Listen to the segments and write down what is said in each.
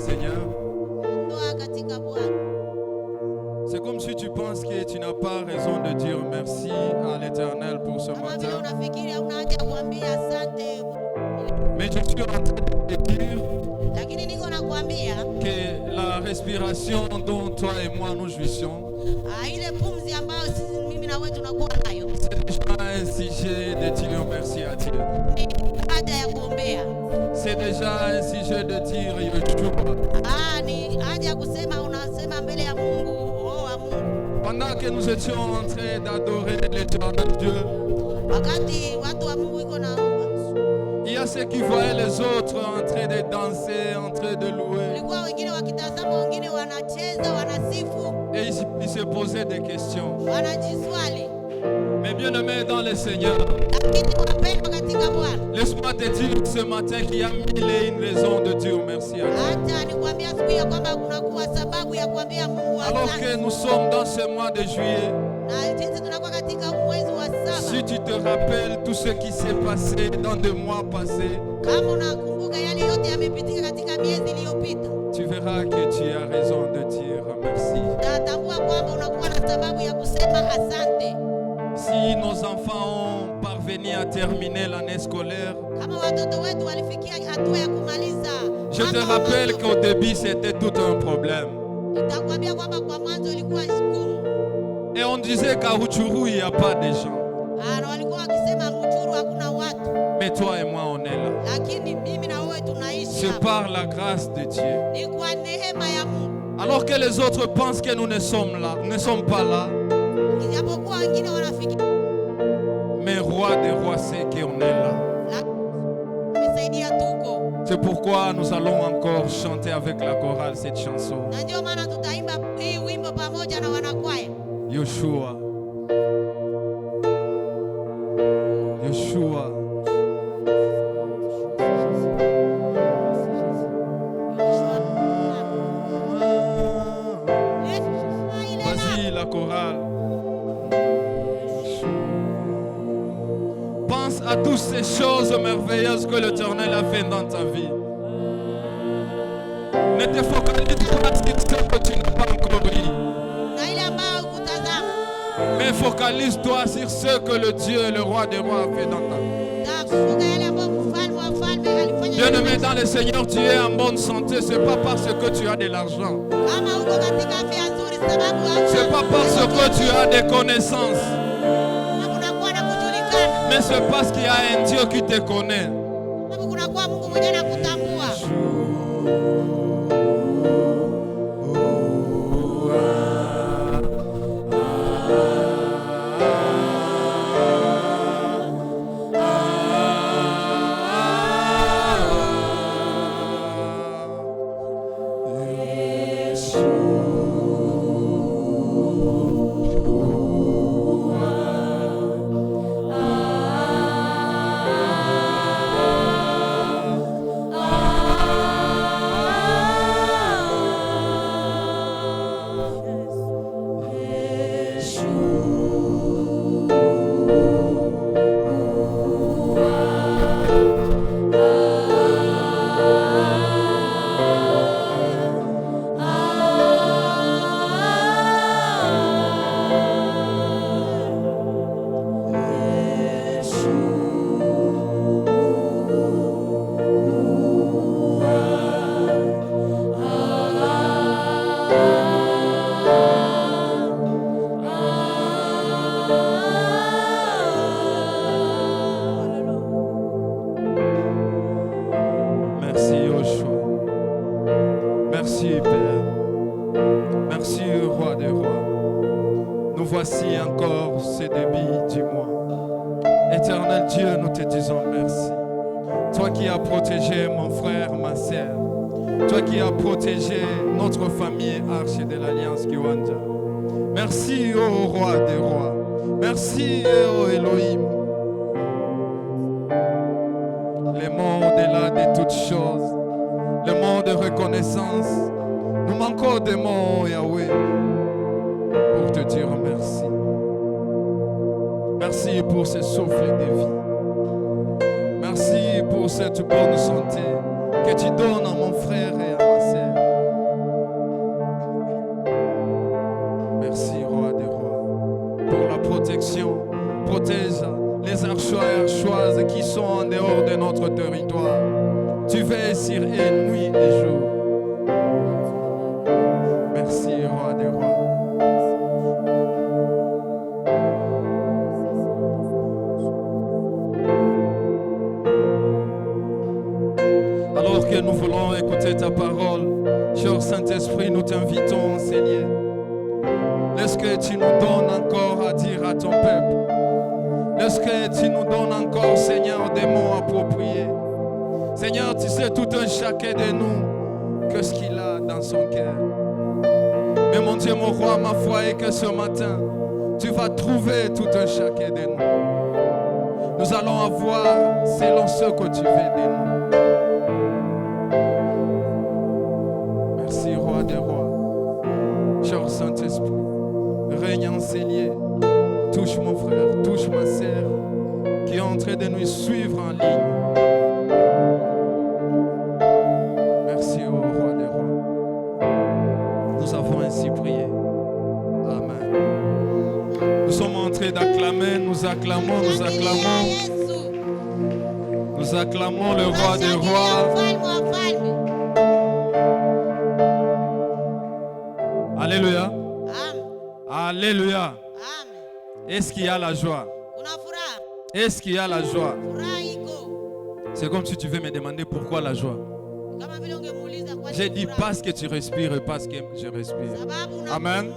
Seigneur. C'est comme si tu penses que tu n'as pas raison de dire merci à l'Éternel pour ce matin. Mais je suis en train de te dire que la respiration dont toi et moi nous jouissons, c'est déjà un sujet de dire merci à Dieu. C'est déjà un sujet de dire Yeshua. Pendant que nous étions en train d'adorer l'Éternel Dieu, il y a ceux qui voyaient les autres en train de danser, en train de louer. Et ils se posaient des questions. Mais bien aimé dans le Seigneur, laisse-moi te dire ce matin qu'il y a mille et une raisons de dire merci à Dieu. Alors que nous sommes dans ce mois de juillet, si tu te rappelles tout ce qui s'est passé dans 2 mois passés, tu verras que tu as raison de dire merci. Si nos enfants ont parvenu à terminer l'année scolaire, je te rappelle qu'au début c'était tout un problème. Et on disait qu'à Rutshuru il n'y a pas de gens. Mais toi et moi on est là. C'est par la grâce de Dieu. Alors que les autres pensent que nous ne sommes pas là. Mais roi des rois sait qu'on est là. C'est pourquoi nous allons encore chanter avec la chorale cette chanson. Yeshua. Yeshua. Vas-y, la chorale. Pense à toutes ces choses merveilleuses que l'Éternel a fait dans ta vie. Ne te focalise pas sur ce que tu n'as pas encore eu. Mais focalise-toi sur ce que le Dieu, le roi des rois, a fait dans ta vie. Bien-aimé dans le Seigneur, tu es en bonne santé. Ce n'est pas parce que tu as de l'argent. Ce n'est pas parce que tu as des connaissances. Mais c'est parce qu'il y a un Dieu qui te connaît. Voici encore ce début du mois. Éternel Dieu, nous te disons merci. Toi qui as protégé mon frère, ma sœur. Toi qui as protégé notre famille Arche de l'Alliance Kiwanja. Merci, ô roi des rois. Merci, ô Elohim. Les mots au-delà de toutes choses. Les mots de reconnaissance. Nous manquons des mots, Yahweh, pour te dire merci. Merci pour ce souffle de vie. Merci pour cette bonne santé que tu donnes à mon frère et à ma sœur. fonctions. Protège les archois et archoises qui sont en dehors de notre territoire. Tu veilles sur eux nuit et jour. Merci, roi des rois. Alors que nous voulons écouter ta parole, cher Saint-Esprit, nous t'invitons, Seigneur. Laisse que tu nous donnes encore à dire à ton peuple. Laisse que tu nous donnes encore, Seigneur, des mots appropriés. Seigneur, tu sais tout un chacun de nous, que ce qu'il a dans son cœur. Mais mon Dieu, mon roi, ma foi est que ce matin, tu vas trouver tout un chacun de nous. Nous allons avoir selon ce que tu veux de nous. Merci, roi des rois. Cher Saint-Esprit, règne en ces lieux. Touche mon frère, touche ma sœur qui est en train de nous suivre en ligne. Merci au roi des rois. Nous avons ainsi prié. Amen. Nous sommes en train d'acclamer, nous acclamons, nous acclamons. Nous acclamons le roi des rois. Alléluia. Alléluia. Est-ce qu'il y a la joie? Est-ce qu'il y a la joie? C'est comme si tu veux me demander pourquoi la joie. J'ai dit parce que tu respires, parce que je respire. Amen.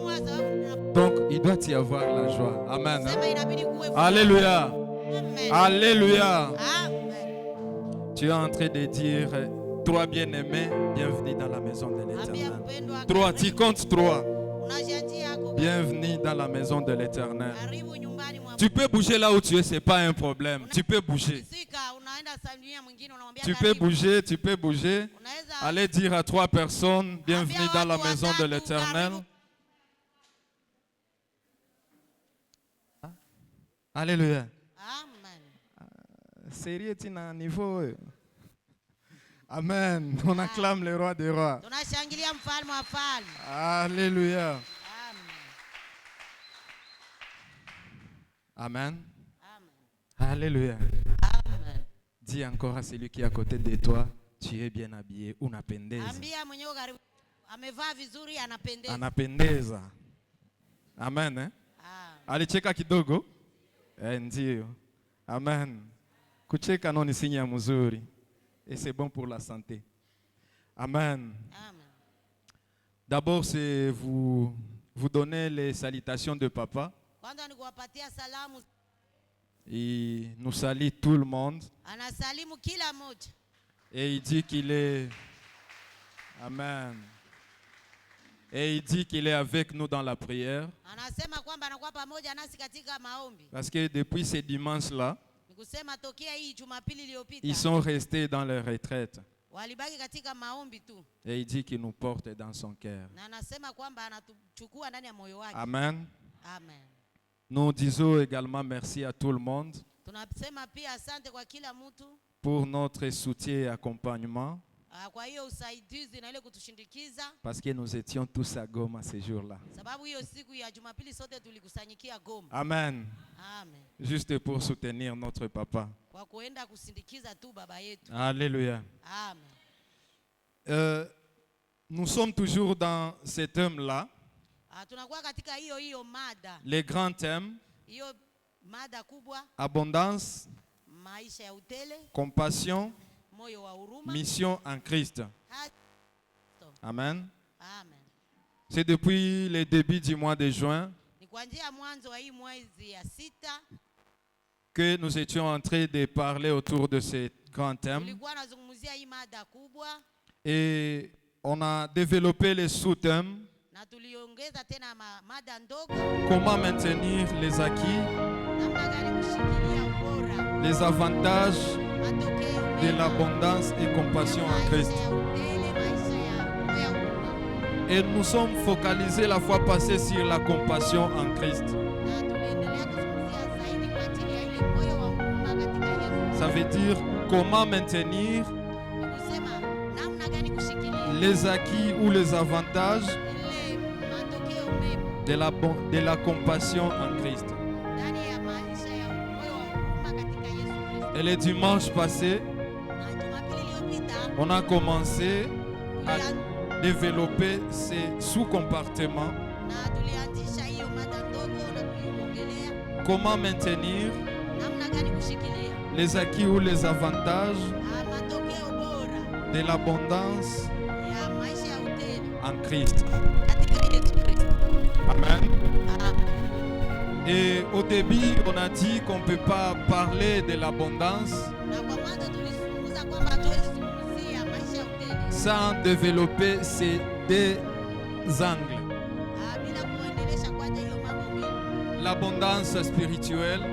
Donc il doit y avoir la joie. Amen. Alléluia. Alléluia. Tu es en train de dire, toi bien-aimé, bienvenue dans la maison de l'Éternel. Trois, tu comptes trois. Bienvenue dans la maison de l'Éternel. Tu peux bouger là où tu es, ce n'est pas un problème. Tu peux bouger. Tu peux bouger, tu peux bouger. Allez dire à trois personnes, bienvenue dans la maison de l'Éternel. Alléluia. Sérieux, tu as un niveau. Amen. On acclame le roi des rois. Alléluia. Amen. Alléluia. Amen. Dis encore à celui qui est à côté de toi, tu es bien habillé, unapendeza. Anapendeza. Amen. Eh? Alicheka kidogo? Ndio. Amen. Kucheka non ni signe mzuri. Et c'est bon pour la santé. Amen. Amen. D'abord, c'est vous donner les salutations de papa. Il nous salue tout le monde. Et il dit qu'il est... Amen. Et il dit qu'il est avec nous dans la prière. Parce que depuis ces dimanches-là, ils sont restés dans leur retraite. Et il dit qu'il nous porte dans son cœur. Amen. Amen. Nous disons également merci à tout le monde pour notre soutien et accompagnement. Parce que nous étions tous à Goma ce jour-là. Amen. Amen. Juste pour soutenir notre papa. Alléluia. Amen. Nous sommes toujours dans ce thème-là. Les grands thèmes. Abondance, compassion, mission en Christ. Amen. Amen. C'est depuis le début du mois de juin que nous étions en train de parler autour de ces grands thèmes. Et on a développé les sous-thèmes. Comment maintenir les acquis, les avantages de l'abondance et compassion en Christ. Et nous sommes focalisés la fois passée sur la compassion en Christ. Ça veut dire comment maintenir les acquis ou les avantages de la compassion en Christ. Et le dimanche passé, na Jumapili iliyopita on a commencé à tulian- développer ces sous-compartiments. na tulianzisha hiyo mada ndogo na kuiongelea Comment maintenir namna gani kushikilia les acquis ou les avantages matokeo bora de l'abondance ya maisha ya utele en Christ. katika Yesu Kristo. Amen. Ah, Et au début, on a dit qu'on ne peut pas parler de l'abondance na kwa mwanzo tulizungumza kwamba hatuwezi zungumzia maisha ya utele sans développer ces deux angles. bila kuendelesha kwanza hiyo mambo mbili, L'abondance spirituelle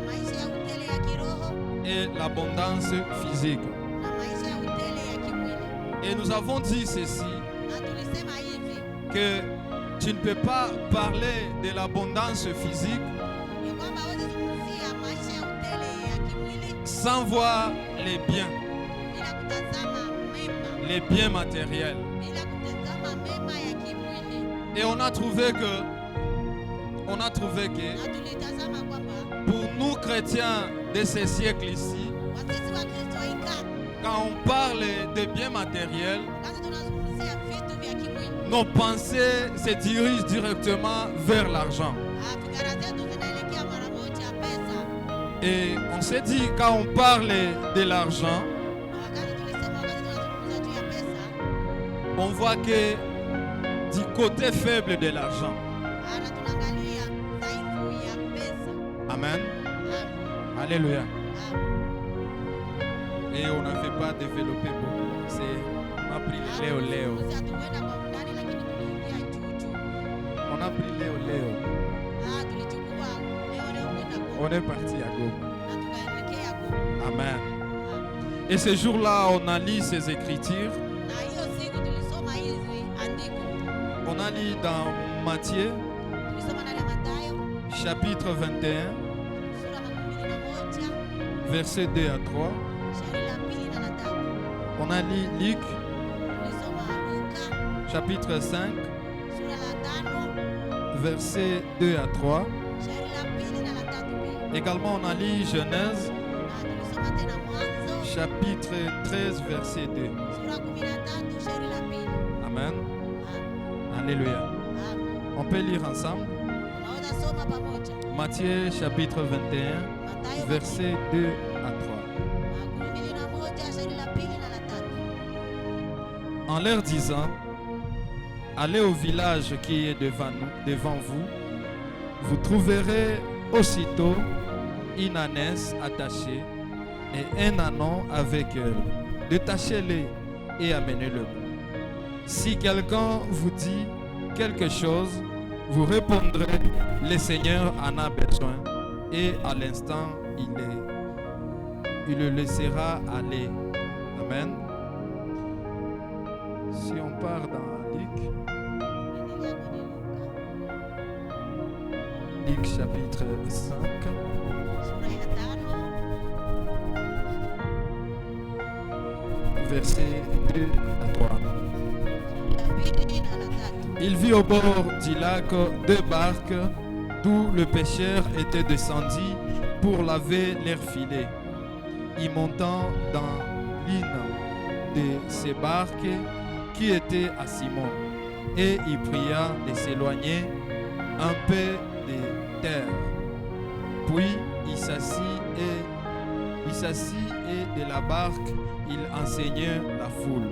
maisha ya utele ya kiroho et l'abondance physique. na maisha ya utele ya kimwili. Et nous avons dit ceci, Na tulisema hivi que tu ne peux pas parler de l'abondance physique ya kwamba hawezi zungumzia maisha ya utele ya kimwili sans voir les biens, bila kutazama mema, les biens matériels. bila kutazama mema ya kimwili. Et on a trouvé que Na tulitazama kwamba pour nous chrétiens de ce siècle ici, wasisi wa Kristo wa ikati, quand on parle de biens matériels, wakati tunazungumzia vitu vya kimwili, nos pensées se dirigent directement vers l'argent. fikra zetu zinaelekea mara moja pesa. Et on s'est dit, quand on parle de l'argent, Na wakati tunazungumza juu ya pesa, on voit que du côté faible de l'argent. na tunaangalia dhaifu ya pesa. Amen. Amen. Alléluia. Amen. Et on n'avait pas développé beaucoup. On a pris Léo Léo. Hatukwenda kwa undani, lakini tuliingia juu. On a pris Léo Léo. Tulichukua leo kwenda On est parti à Goma. na tukaelekea kwa Amen. Et ce jour-là, on a lu ces écritures. na hiyo siku tulisoma hizi andiko. On a lu dans Matthieu, Tulisoma ndani ya Mathayo chapitre 21, sura ya 21, versets 2 à 3. shairi la 2 na la 3. On a lu Luc, Tulisoma Luka chapitre 5, sura la 5, versets 2 à 3. shairi la 2 na la 3 pia. Également, on a lu Genèse, Na tulisoma tena Mwanzo chapitre 13, verset 2. sura 13, shairi la 2. Amen. Alléluia. On peut lire ensemble. Unaweza soma pamoja. Matthieu, chapitre 21, Mathayo versets 2 à 3. 21, shairi la 2 na la 3. En leur disant, allez au village qui est devant vous, vous trouverez aussitôt une ânesse attachée et un ânon avec elle. Détachez-les et amenez-le. Si quelqu'un vous dit quelque chose, vous répondrez, le Seigneur en a besoin, et à l'instant, il le laissera aller. Amen. Si on part dans Luc, Luc chapitre 5, Sura ya 5, versets 2 à 3. shairi la 2 na la 3. Il vit au bord du lac deux barques d'où le pêcheur était descendu pour laver leurs filets. Y montant dans l'une de ces barques qui était à Simon, et il pria de s'éloigner un peu de terre. Puis il s'assit et de la barque il enseignait la foule.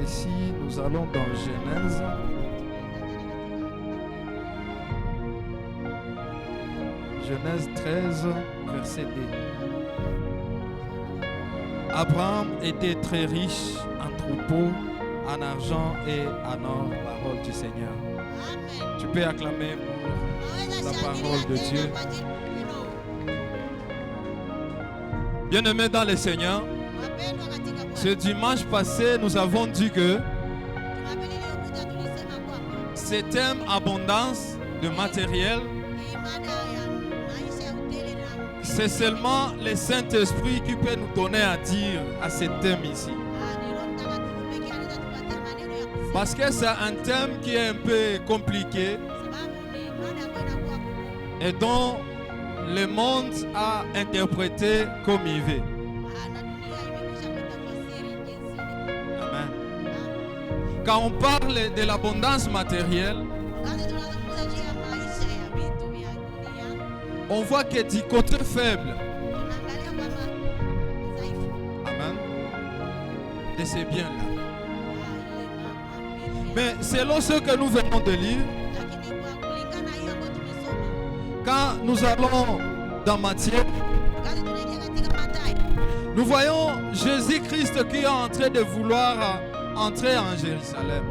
Ici, nous allons dans Genèse, Genèse 13, verset 2. Abraham était très riche en troupeaux, en argent et en or, parole du Seigneur. Amen. Tu peux acclamer pour Unaweza la parole shangilia de tena Dieu. kwa ajili ya neno. Bien-aimés dans le Seigneur, Wapendwa katika Bwana. ce dimanche passé, nous avons dit que Jumapili iliyopita tulisema kwamba ce thème abondance de matériel, hii mada ya maisha ya utele na c'est seulement le Saint-Esprit qui peut nous donner à dire à ce thème ici. ni Roho Mtakatifu pekee anaweza tupatia maneno ya kusema, Parce que c'est un thème qui est un peu compliqué sababu ni mada ambayo inakuwa kubwa et dont le monde a interprété comme il veut. Na dunia imekwisha kutafasiri jinsi ile. Amen. Quand on parle de l'abondance matérielle, Wakati tunazungumza juu ya maisha ya vitu vya dunia, on voit que du côté faible, tunaangalia kwamba dhaifu. amen, de ces biens-là. Ile mama. Mais selon ce que nous venons de lire, Lakini kwa kulingana hiyo ambayo tumesoma, quand nous allons dans Matthieu, wakati tunaingia katika Mathayo, nous voyons Jésus-Christ qui est en train de vouloir entrer en Jérusalem.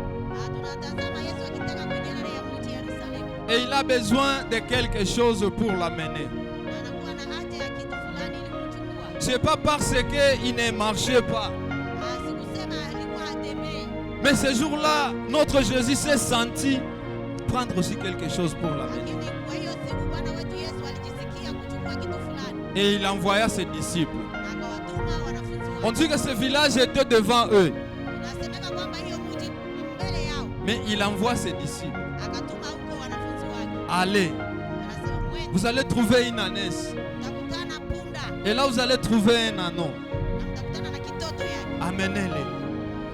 tunatazama Yesu akitaka kuingia ndani ya mji Yerusalemu. Et il a besoin de quelque chose pour l'amener. Na anakuwa na haja ya kitu fulani ili kumchukua. Ce n'est pas parce qu'il ne marchait pas. Sikusema alikuwa hatembei, Mais ce jour-là, notre Jésus s'est senti prendre aussi quelque chose pour l'amener. lakini kwa hiyo siku Bwana wetu Yesu alijisikia kuchukua kitu fulani Et il envoya ses disciples. na akawatuma wanafunzi On wake. dit que ce village était devant eux. Inasemeka kwamba hiyo mji mbele yao, Mais il envoie ses disciples. akatuma huko wanafunzi wake. Allez, Anasema mwende, vous allez trouver une ânesse. mtakutana punda Et là, vous allez trouver un anon. na mtakutana na kitoto yake, Amenez-les.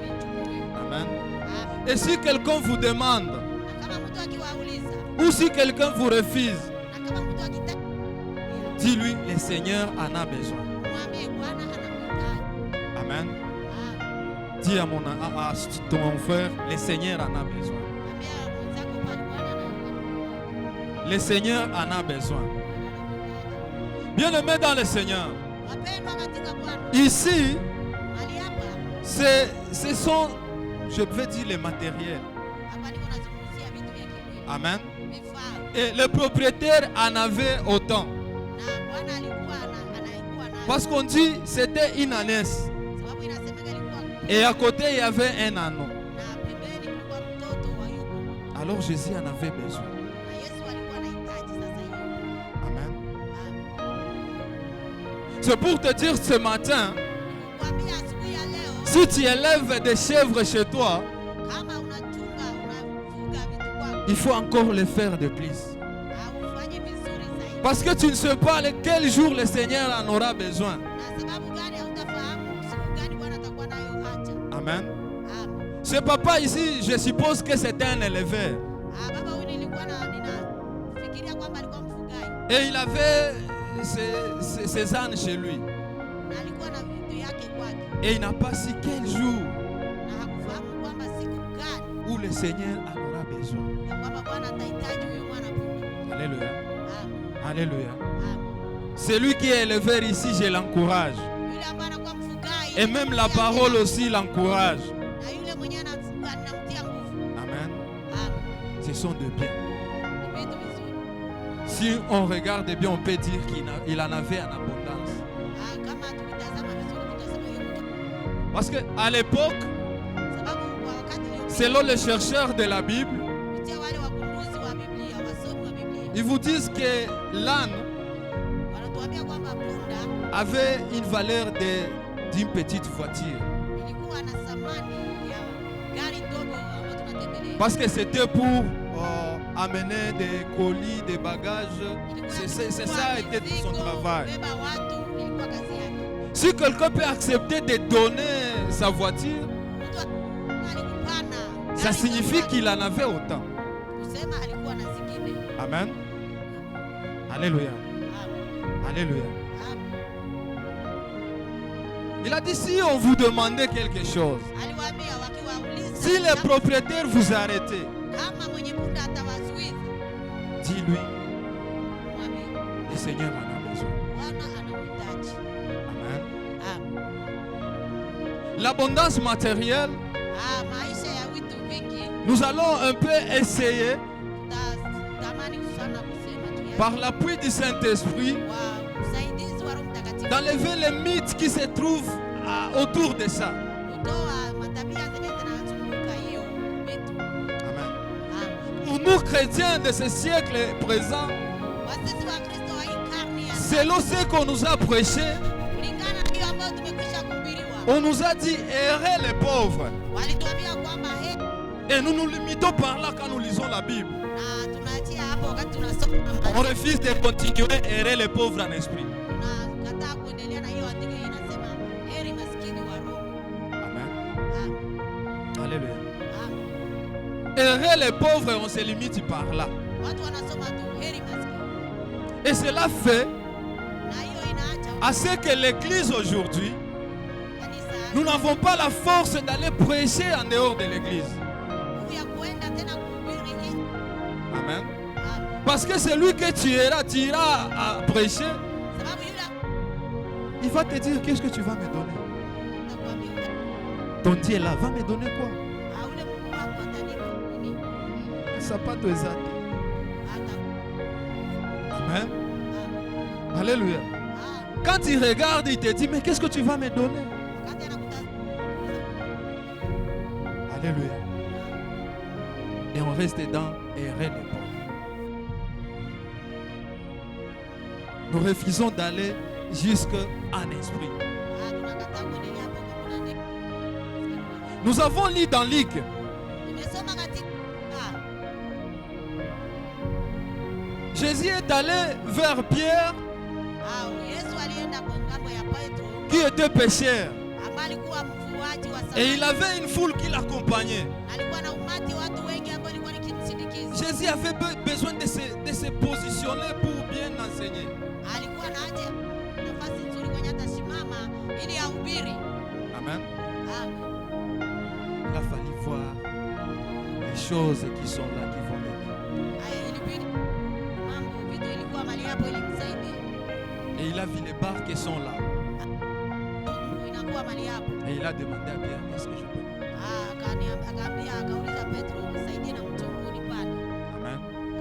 vichukue. Amen. Ah, Et si quelqu'un vous demande, na kama mtu akiwauliza, ou si quelqu'un vous refuse, na kama mtu akitaka, dis-lui, le Seigneur en a besoin. mwambie Bwana anamhitaji. Amen. Ah, Dis à ton frère, le Seigneur en a besoin. mwambie mwenzako pale, Bwana anamhitaji. Le Seigneur en a besoin. Bien-aimés dans le Seigneur, Wapendwa katika Bwana, ici, mahali hapa ce sont, je vais dire, les matériels. hapa niko nazungumzia vitu vya kimwili, Amen. vifaa, Et le propriétaire en avait autant. na Bwana alikuwa anaikuwa nayo, Parce qu'on dit c'était une ânesse. sababu inasemeka ilikuwa Et à côté, il y avait un anon. na pembeni kulikuwa mtoto wa yuko, Alors Jésus en avait besoin. na Yesu alikuwa anahitaji sasa hiyo. Amen. Ah, C'est pour te dire ce matin, kuambia asubuhi ya leo, si tu élèves des chèvres chez toi, kama unachunga unafuga vitu kwako, il faut encore le faire de plus. ufanye vizuri zaidi. Parce que tu ne sais pas quel jour le Seigneur en aura besoin. Na sababu gani hautafahamu siku gani Bwana atakuwa nayo haja. Amen. Ah, Ce papa ici, je suppose que c'était un éleveur. baba huyu nilikuwa ninafikiria kwamba alikuwa mfugaji Et il avait ses ânes chez lui. na alikuwa na vitu yake kwake, Et il n'a pas su quel jour na hakufahamu kwamba siku gani où le Seigneur en aura besoin. ya kwamba Bwana atahitaji huyu mwana punda. Alléluia. Ah, Alléluia. ah. Celui qui est éleveur ici, je l'encourage. Yule ambaye anakuwa mfugaji Et même la parole aussi l'encourage. na yule mwenyewe anamtia nguvu. Amen. Ah, Ce sont de bien. ni vitu vizuri. Si on regarde bien, on peut dire qu'il en avait en abondance. Ah, kama tukitazama vizuri tutasema hiyo mtu. Parce qu'à l'époque, Sababu kwa wakati uliopita, selon les chercheurs de la Bible, kupitia wale wagunduzi wa Biblia, wasomi wa Biblia, ils vous disent que l'âne wanatuambia kwamba punda avait une valeur d'une petite voiture. ilikuwa na thamani ya gari dogo ambayo tunatembelea. Parce que c'était pour amener des colis, des bagages. C'est ça était tout son travail. Beba watu ilikuwa kazi yake. Si quelqu'un peut accepter de donner sa voiture, Mtu alikupana ça signifie qu'il en avait autant. kusema alikuwa na zingine. Amen. Alléluia. Ah, Alléluia. ah. Il a dit, si on vous demandait quelque chose, Aliwaambia wakiwauliza, si le propriétaire vous arrêtait, kama mwenye punda atawazuiza, dis-lui, mwambie le Seigneur en a besoin. Bwana anamhitaji. Amen. Ah, L'abondance matérielle, maisha ya vitu vingi nous allons un peu essayer, tutatamani sana kusema tu par l'appui du Saint-Esprit, wa usaidizi wa Roho Mtakatifu d'enlever les mythes qui se trouvent autour de ça. kutoa matabia zenye zinazunguka hiyo vitu. Amen. Ah, Pour nous chrétiens de ce siècle présent, wasisi wa Kristo wa hii karne ya selon ce qu'on nous a prêché, kulingana na hiyo ambayo tumekwisha kuhubiriwa, on nous a dit errez les pauvres. walituambia kwamba Et nous nous limitons par là quand nous lisons la Bible. Na tunaachia hapo wakati tunasoma On maandiko. refuse de continuer à errer les pauvres en esprit. Tunakataa kuendelea na hiyo andiko inasema heri maskini wa roho. Amen. Amen. Alléluia. Amen. Errer les pauvres, on se limite par là. Watu wanasoma tu heri maskini. Et cela fait Na hiyo inaacha à ce que l'église aujourd'hui, kanisa nous n'avons pas la force d'aller prêcher en dehors de l'église. nguvu ya kuenda tena kuhubiri nje. Amen. Amen. Parce que celui que tu iras à prêcher, Sababu yule il va te dire qu'est-ce que tu vas me donner. atakwambia Ton Dieu là va me donner quoi? ule Mungu wako atanipa nini? Ça pas te zate. Ata Amen. Amen. Alléluia. Amen. Quand il regarde, il te dit mais qu'est-ce que tu vas me donner? Wakati anakutazama Alléluia. Et on reste dans errer les pauvres. Nous refusons d'aller jusqu'en esprit. tunakataa kuendelea hapo kwa kuna nini? Nous avons lu dans Luc, Tumesoma katika Jésus est allé vers Pierre Yesu alienda kwa ngambo ya Petro qui était pécheur. ambaye alikuwa mfuaji wa Et il samaki. avait une foule qui l'accompagnait. Alikuwa na umati wa watu wengi ambao walikuwa nikimsindikiza. Jésus avait besoin de se positionner pour bien enseigner. Alikuwa na haja nafasi nzuri kwenye atasimama ili ahubiri. Amen. Amen. Il a fallu voir les choses qui sont là, qui vont l'aider. Ilibidi mambo vitu ilikuwa mali hapo ili msaidie. Et il a vu les barques qui sont là. Inakuwa mali hapo. Et il a demandé à Pierre, est-ce que je peux? Akauliza Petro, msaidie na mtungu nipande. Amen.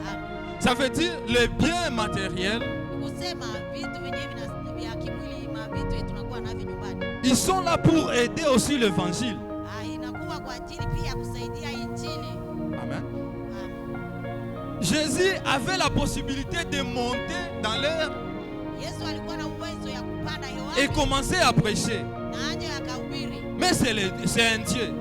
Amen. Ça veut dire les biens matériels, Kusema vitu vyenyewe vya kimwili, vitu tunakuwa navyo nyumbani. ils sont là pour aider aussi l'évangile. Inakuwa kwa ajili pia ya kusaidia injili. Amen. Amen. Jésus avait la possibilité de monter dans l'air Yesu alikuwa na uwezo ya kupanda et hewani commencer à prêcher. na aje akahubiri, Mais c'est un Dieu.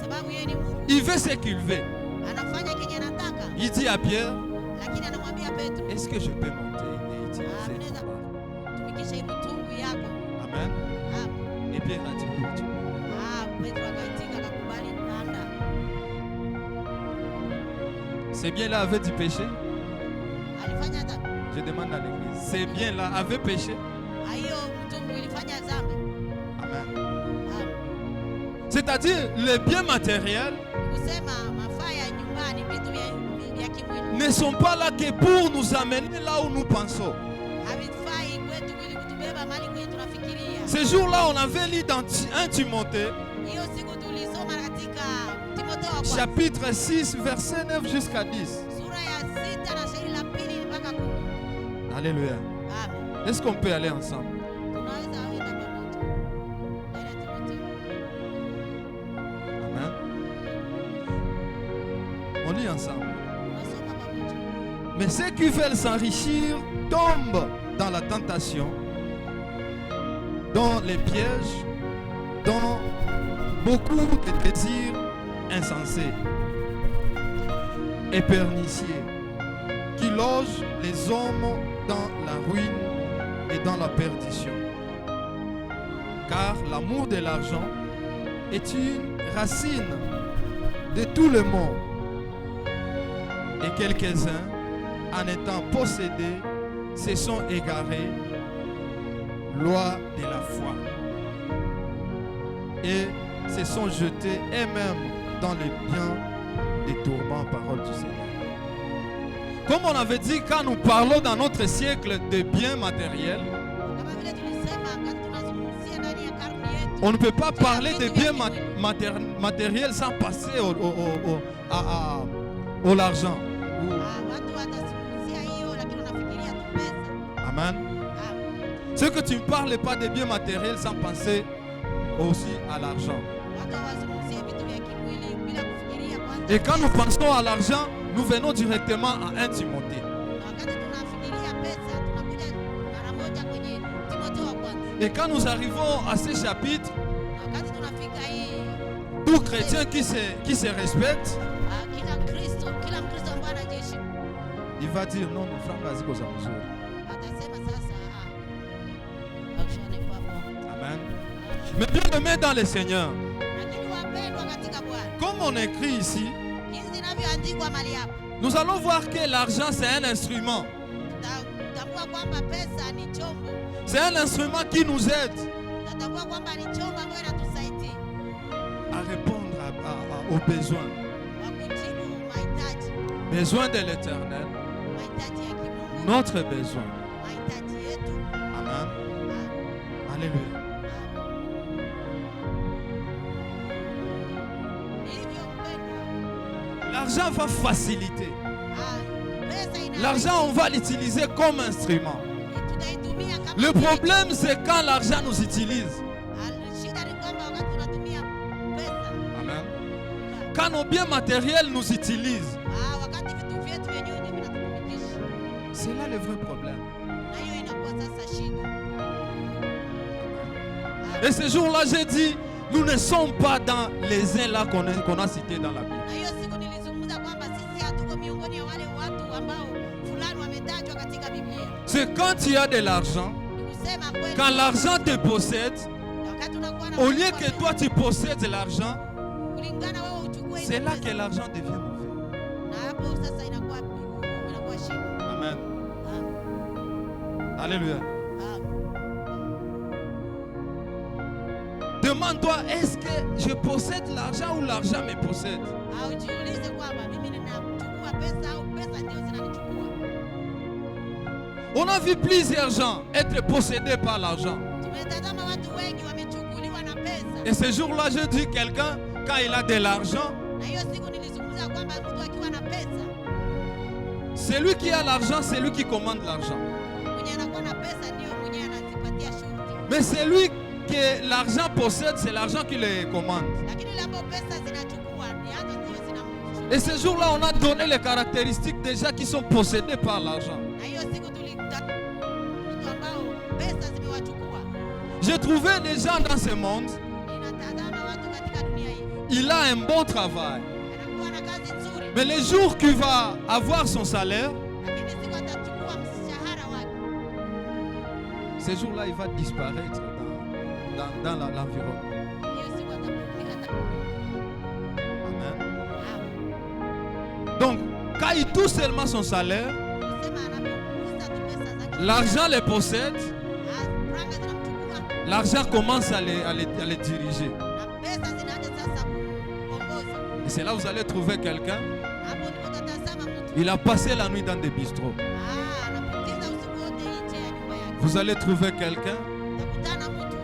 sababu yeye ni Mungu. Il veut ce qu'il veut. Anafanya kenye anataka, Il dit à Pierre, lakini anamwambia Petro, est-ce que je peux monter et utiliser Amen. ta barque? tumikisha hii mtungu yako. Amen. Amen. Et Pierre a dit, oui, tu peux. Petro akaitika akakubali panda. Ces biens-là avaient du péché? Alifanya hata Je demande à l'église. Ces biens-là avaient péché? hiyo mtungu ilifanya dhambi. Amen. Amen. C'est-à-dire, les biens matériels Kusema mafaa ya nyumbani, vitu vya kimwili ne sont pas là que pour nous amener là où nous pensons. havifai kwetu ili kutubeba mali kwenye tunafikiria. Ce jour-là, on avait lu dans 1 Timothée, Hiyo siku tulisoma katika Timotheo wa kwanza chapitre 6, verset 9 jusqu'à 10. sura ya 6 na shairi la 2 mpaka 10. Alléluia. Amen. Est-ce qu'on peut aller ensemble? Tunaweza kwenda pamoja. Ndani ya Timotheo. Amen. On lit ensemble. Tunasoma pamoja. Mais ceux qui veulent s'enrichir tombent dans la tentation, dans les pièges, dans beaucoup de désirs insensés et pernicieux qui logent les hommes dans la ruine et dans la perdition. Car l'amour de l'argent est une racine de tout le monde. Et quelques-uns, en étant possédés, se sont égarés, loi de la foi, et se sont jetés eux-mêmes dans les biens des tourments, parole du Seigneur. Comme on avait dit, quand nous parlons dans notre siècle de biens matériels, Kama vile tulisema wakati tunazungumzia ndani ya karne yetu. on ne peut pas parler de biens matériels sans passer au l'argent. Watu watazungumzia hiyo lakini wanafikiria tu pesa. Amen. Amen. Ce que tu ne parles pas de biens matériels sans penser aussi à l'argent. Watu hawazungumzie vitu vya kimwili bila kufikiria kwanza. Et quand nous pensons à l'argent, nous venons directement à 1 Timothée. Na wakati tunafikiria pesa tunakuja mara moja kwenye Timotheo wa kwanza. Et quand nous arrivons à ce chapitre, Na wakati tunafika hii Tout chrétien qui se respecte, Kila Mkristo ambaye anajiheshimu il va dire non, mon frère, vas-y, cause mzuri. atasema sasa, maisha ni papo. Amen. Mais bien aimé dans le Seigneur, Lakini wapendwa katika Bwana, comme on écrit ici, jinsi inavyoandikwa mahali hapa, nous allons voir que l'argent c'est un instrument. tutambua kwamba pesa ni chombo. C'est un instrument qui nous aide Tutambua kwamba ni chombo ambayo inatusaidia à répondre aux besoins. kwa kujibu mahitaji, Besoin de l'éternel, mahitaji ya kimungu, notre besoin. mahitaji yetu. Amen. Alléluia. Hivyo mpendwa, L'argent va faciliter. pesa L'argent, on va l'utiliser comme instrument. tutaitumia kama Le problème, c'est quand l'argent nous utilise. shida ni kwamba wakati tunatumia pesa, Amen. Quand nos biens matériels nous utilisent, wakati vitu vyetu vyenyewe ndio vinatutumikisha, c'est là le vrai problème. na hiyo inakuwa sasa shida. Et ce jour-là, j'ai dit, nous ne sommes pas dans les uns là qu'on a cités dans la Bible. Na hiyo siku nilizungumza kwamba sisi hatuko miongoni ya wale watu ambao fulani wametajwa katika Biblia. C'est quand tu as de l'argent, Ni kusema kweli, quand l'argent te possède, wakati unakuwa na au lieu que toi tu possèdes l'argent, kulingana wewe uchukue c'est ile là pesa, que l'argent devient mauvais. na hapo sasa inakuwa shida. Amen. Ah, Alléluia. ah. Demande-toi, est-ce que je possède l'argent ou l'argent me possède? Ujiulize kwamba mimi ninachukua pesa au pesa ndio zinanichukua. On a vu plusieurs gens être possédés par l'argent. Tumetazama watu wengi wamechukuliwa na pesa. Et ce jour-là, je dis quelqu'un, quand il a de l'argent, Na hiyo siku nilizungumza kwamba mtu akiwa na pesa, celui qui a l'argent, c'est lui qui commande l'argent. mwenye anakuwa na pesa ndio mwenye anazipatia shughuli. Mais celui que l'argent possède, c'est l'argent qui le commande. Lakini ile ambayo pesa zinachukua ni hata ndio zinamchukua. Et ce jour-là, on a donné les caractéristiques des gens qui sont possédés par l'argent. Na hiyo siku tulikuta watu ambao pesa zimewachukua. J'ai trouvé des gens dans ce monde, Ninatazama watu katika dunia hii. il a un bon travail. Anakuwa na kazi nzuri. Mais le jour qu'il va avoir son salaire, Lakini siku atachukua mshahara wake. ce jour-là, il va disparaître dans l'environnement. Hiyo siku atapumzika. Amen. Ah. Donc, quand il touche seulement son salaire, Kusema anapokuza tu pesa zake. l'argent le possède, Franga zinamchukua l'argent commence à les diriger. na pesa zinaanza sasa kuongoza. Et c'est là où vous allez trouver quelqu'un, Hapo ndipo utatazama mtu il a passé la nuit dans des bistrots. anapoteza usiku wote nje ya nyumba yake. Vous allez trouver quelqu'un, Utakutana mtu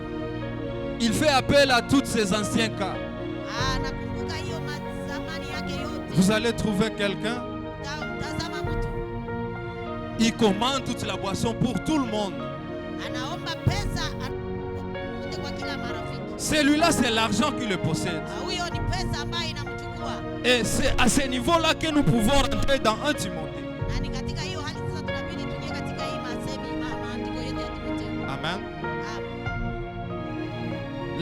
il fait appel à tous ses anciens cas. anakumbuka hiyo zamani yake yote. Vous allez trouver quelqu'un, Utazama mtu il commande toute la boisson pour tout le monde. anaomba pesa kwa kila marafiki. Celui-là, c'est l'argent qui le possède. Huyo ni pesa ambayo inamchukua. Et c'est à ce niveau-là que nous pouvons rentrer dans 1 Timothée. Na ni katika hiyo hali sasa tunabidi tuje katika hii maandiko yote ya Timotheo. Amen. Ah,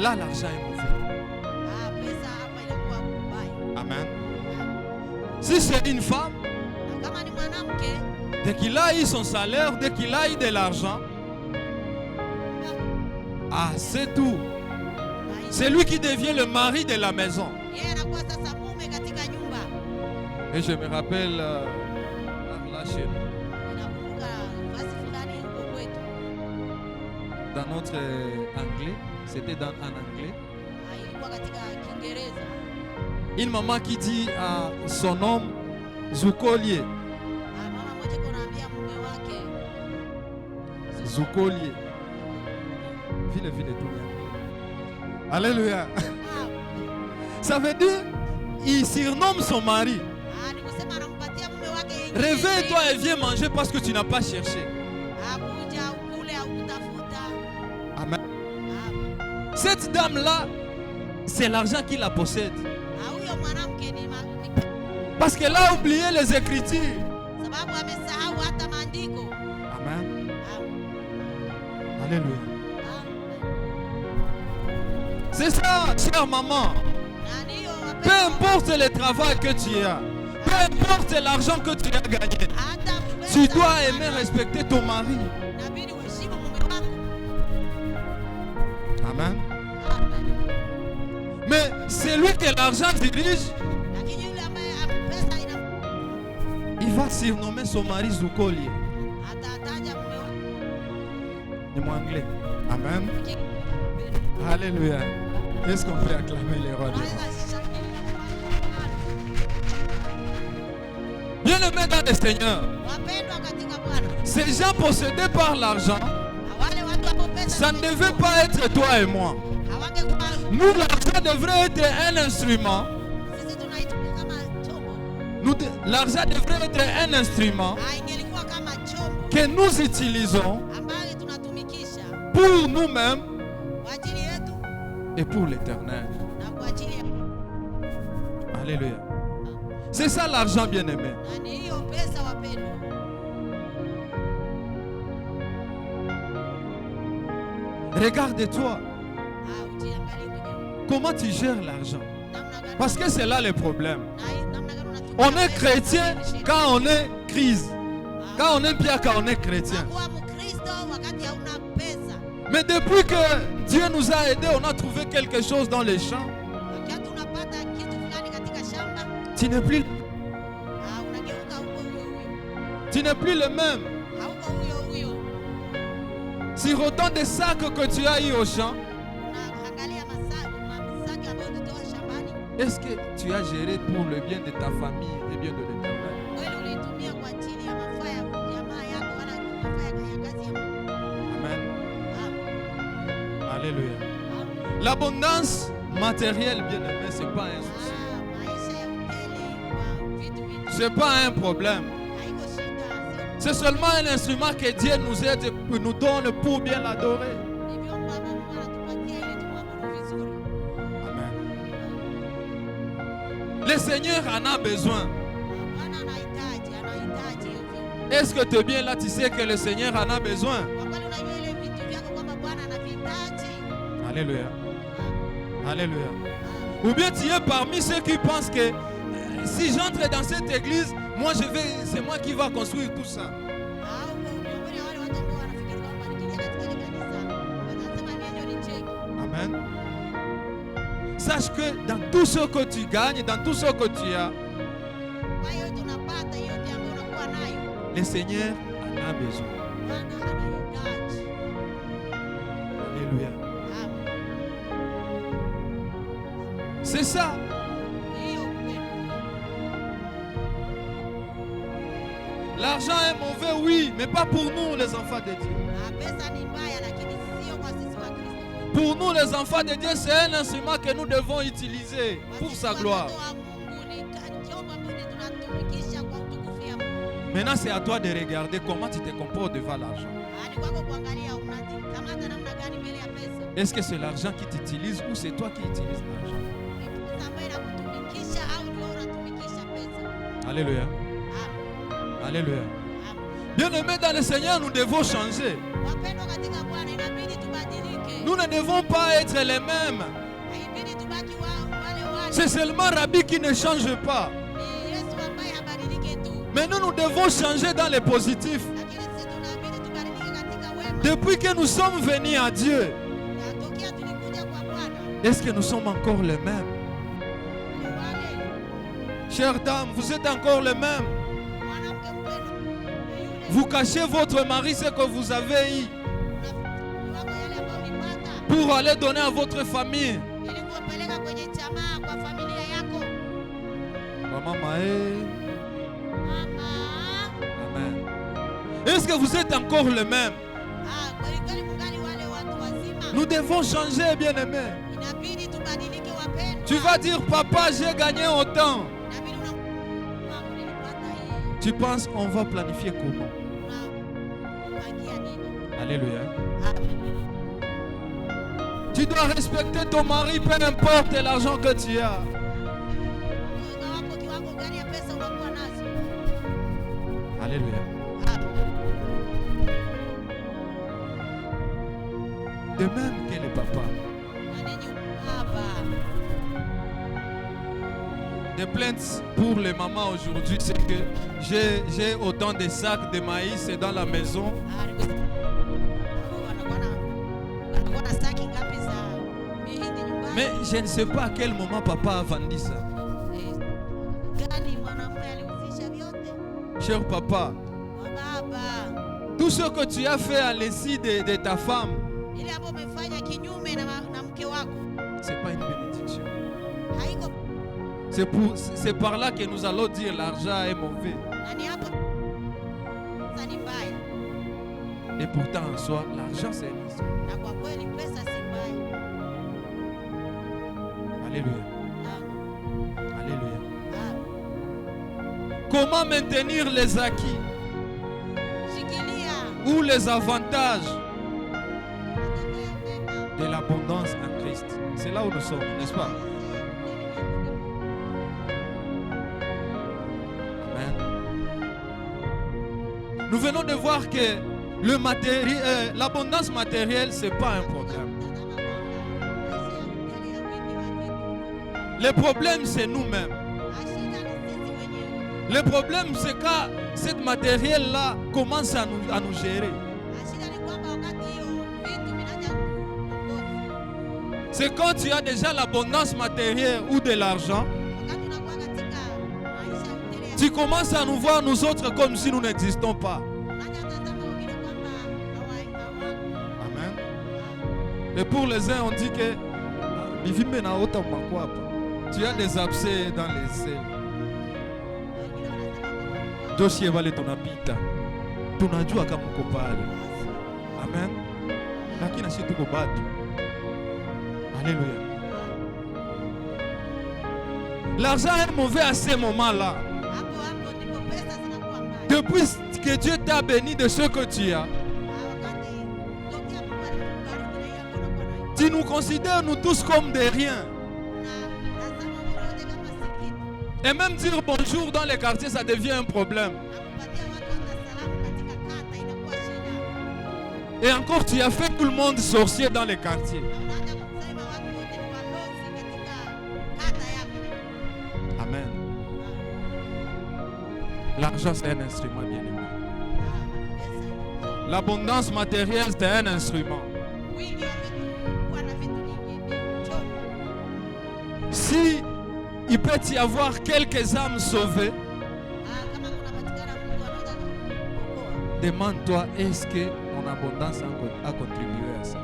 Là, l'argent est mauvais. pesa hapa inakuwa mbaya. Amen. Si c'est une femme, Na kama ni mwanamke, dès qu'il a eu son salaire, dès qu'il a eu de l'argent, c'est tout. C'est lui qui devient le mari de la maison. yeye anakuwa sasa mume katika nyumba. Et je me rappelle là chez nous, Nakumbuka nafasi fulani huko kwetu. dans notre anglais, c'était en anglais, Ilikuwa katika Kiingereza. une maman qui dit à son homme, Zukolier, Mama mmoja kwa anaambia mume wake Zukolier. Vile vile tu. Alléluia. Ça veut dire, il surnomme son mari. ni kusema anampatia mume wake ingine. Réveille-toi et viens manger parce que tu n'as pas cherché. Kuja ukule au kutafuta. Amen. Cette dame-là, c'est l'argent qui la possède. Huyo mwanamke ni Parce qu'elle a oublié les Écritures. sababu amesahau hata maandiko. Amen. Alléluia. C'est ça, chère maman. Na Peu importe le travail que tu as, peu importe l'argent que tu as gagné, tu dois aimer respecter ton mari. Inabidi uheshimu mume wako. Amen. Amen. Mais c'est lui que l'argent dirige. Lakini yule ambaye pesa ina Il va surnommer son mari Zukoli. atataja mume wako. Ni mwanglais. Amen. Alléluia. Est-ce qu'on peut acclamer les rois? Bien-aimés dans le Seigneur, Wapendwa katika Bwana. ces gens possédés par l'argent, Wale watu ambao pesa ça ne devait pas être toi et moi. hawangekuwa. Nous, l'argent devrait être un instrument. Sisi tunaitumia kama chombo. L'argent devrait être un instrument Ingelikuwa kama chombo que nous utilisons ambayo tunatumikisha pour nous-mêmes kwa ajili yetu et pour l'éternel. na kwa ajili ya Alléluia. C'est ça l'argent, bien-aimé. na ni hiyo pesa wapendwa. Regarde-toi. Ujiangalie mwenyewe. Comment tu gères l'argent? Namna gani? Parce que c'est là le problème. Namna gani unatumia On est pesa chrétien kwa ajili ya quand on est crise. Quand on est bien, quand on est chrétien. Unakuwa Mkristo wakati hauna pesa. Mais depuis que Dieu nous a aidés, on a trouvé quelque chose dans les champs. Wakati unapata kitu fulani katika shamba, Tu n'es plus, unageuka huko huyo. tu n'es plus le même. Hauko huyo. Sur autant de sacs que tu as eu au champ, Unaangalia masaki ambayo ulitoa shambani. est-ce que tu as géré pour le bien de ta famille et bien de l'éternel? Wewe ulitumia kwa ajili ya mafaa ya jamaa yako wala mafaa ya kazi ya Mungu. Amen. Ah, Alléluia. ah, L'abondance matérielle, bien aimé, ce n'est pas un souci. maisha ya upele kwa vitu Ce n'est pas un problème. haiko shida. C'est seulement un instrument que Dieu nous aide, nous donne pour bien l'adorer. Hivyo Baba Mungu anatupatia ili tumwabudu vizuri. Amen. Le Seigneur en a besoin. Bwana anahitaji hivyo. Est-ce que tu es bien là? Tu sais que le Seigneur en a besoin. Wakati unajua ile vitu vyako kwamba Bwana anavihitaji. Alléluia. Alléluia. Ah, Ou bien tu es parmi ceux qui pensent que si j'entre dans cette église, moi c'est moi qui va construire tout ça. au miongoni mwa wale watu ambao wanafikiri kwamba nikiingia katika ile kanisa watasema mimi ndio nicheki. Amen. Sache que dans tout ce que tu gagnes, dans tout ce que tu as, Kwa hiyo tunapata yote ambayo unakuwa nayo. le Seigneur en a besoin. Bwana anahitaji. Alléluia. Ah, C'est ça. hiyo upendo. L'argent est mauvais, oui, mais pas pour nous, les enfants de Dieu. Pesa ni mbaya lakini sio kwa sisi wa Kristo. Pour nous, les enfants de Dieu, c'est un instrument que nous devons utiliser pour sa gloire. Watoto wa Mungu ni chombo ambacho tunatumikisha kwa utukufu ya Mungu. Maintenant, c'est à toi de regarder comment tu te comportes devant l'argent. Ni kwako kuangalia unajikamata namna gani mbele ya pesa. Est-ce que c'est l'argent qui t'utilise ou c'est toi qui utilises l'argent? Ni pesa ambayo inakutumikisha au ni wewe unatumikisha pesa. Alléluia. Amen. Alléluia. Amen. Bien-aimés dans le Seigneur, nous devons changer. Wapendwa katika Bwana, inabidi tubadilike. Nous ne devons pas être les mêmes. Haibidi tubaki wale wale. C'est seulement Rabbi qui ne change pas. Ni Yesu ambaye habadilike tu. Mais nous devons changer dans le positif. Lakini sisi tunabidi tubadilike katika wema. Depuis que nous sommes venus à Dieu, Na tokea tulikuja kwa Bwana, est-ce que nous sommes encore les mêmes? ni wale Chères dames, vous êtes encore les mêmes. mwanamke mpendwa, ni yule Vous cachez votre mari ce que vous avez eu wako yale ambayo ulipata pour aller donner à votre famille. ili kuwapeleka kwenye jamaa kwa familia yako. Maman, Mama, amen. Est-ce que vous êtes encore les mêmes? kweli kweli mungali wale watu wazima. Nous devons changer, bien-aimés. Inabidi tubadilike wapendwa. Tu vas dire, papa, j'ai gagné autant. Inabidi mama, nilipata hii. Tu penses, on va planifier comment? Unapangia nini? Alléluia. Amen. Tu dois respecter ton mari, peu importe l'argent que tu as. Unawapa kiwango gani ya pesa unakuwa nazo? Alléluia. Amen. De même que les papas. Na ninyi baba, Des plaintes pour les mamans aujourd'hui, c'est que j'ai autant de sacs de maïs dans la maison. Mais je ne sais pas à quel moment papa a vendu ça. Cher papa, tout ce que tu as fait à l'insu de ta femme, c'est pas une bénédiction. C'est par là que nous allons dire l'argent est mauvais. Et pourtant en soi, l'argent c'est une. Alléluia. Alléluia. Comment maintenir les acquis ou les avantages de l'abondance en Christ? C'est là où nous sommes, n'est-ce pas? Nous venons de voir que l'abondance matérielle, ce n'est pas un problème. Le problème, c'est nous-mêmes. Le problème, c'est quand cette matériel-là commence à nous gérer. C'est quand tu as déjà l'abondance matérielle ou de l'argent, tu commences à nous voir nous autres comme si nous n'existons pas. Amen. Et pour les uns, on dit que tu as des abcès dans les ailes. Dossier vale tunapita. Tunajua kama uko pale. Amen. Lakini sisi tuko bado. Alléluia. L'argent est mauvais à ce moment-là. Depuis que Dieu t'a béni de ce que tu as, tu nous considères nous tous comme des riens. Et même dire bonjour dans les quartiers, ça devient un problème. Et encore, tu as fait tout le monde sorcier dans les quartiers. Amen. L'argent, c'est un instrument bien aimé. L'abondance matérielle, c'est un instrument. Si il peut y avoir quelques âmes sauvées, demande-toi, est-ce que mon abondance a contribué à ça?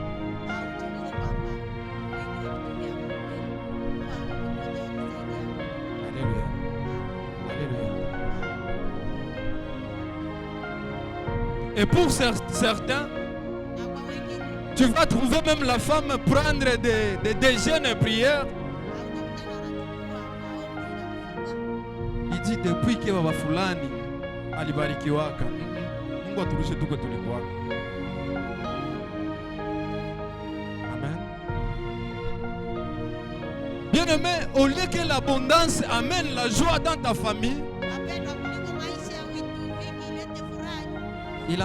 Alléluia. Alléluia. Et pour certains, tu vas trouver même la femme prendre des jeûnes et prières. Il dit depuis que baba fulani alibarikiwaka, Mungu atulishe tuko tulikuwaka. Amen. Bien aimé, au lieu que l'abondance amène la joie dans ta famille, il